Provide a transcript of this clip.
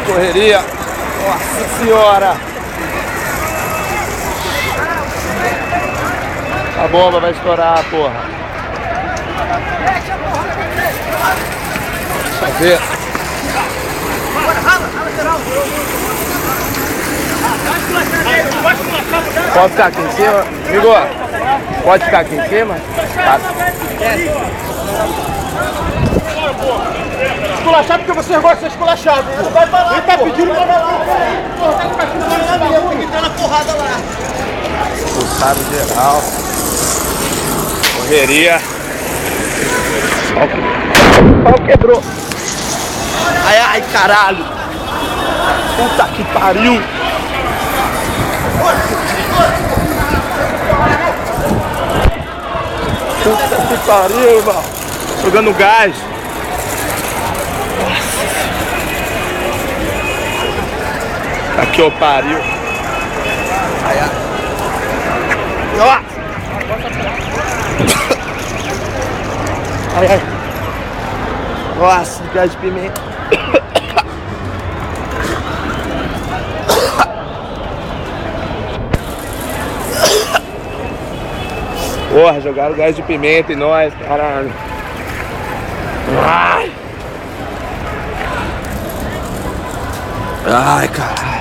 Correria. Nossa senhora. A bomba vai estourar, porra. Deixa eu ver. Pode ficar aqui em cima? Igor, pode ficar aqui em cima? Tá. Esculachado porque vocês gostam de ser esculachado. Ele tá pedindo pra lá. Porra, tá com a tem que entrar na porrada lá. Expulsaram geral. Correria. O pau quebrou. Ai, ai, caralho. Puta que pariu. Puta que pariu, irmão. Jogando gás. Aqui, ó, pariu. Ai, ai. Ó. Ai, ai. Nossa, gás de pimenta. Porra, jogaram gás de pimenta em nós, caralho. Ai. Ai, caralho.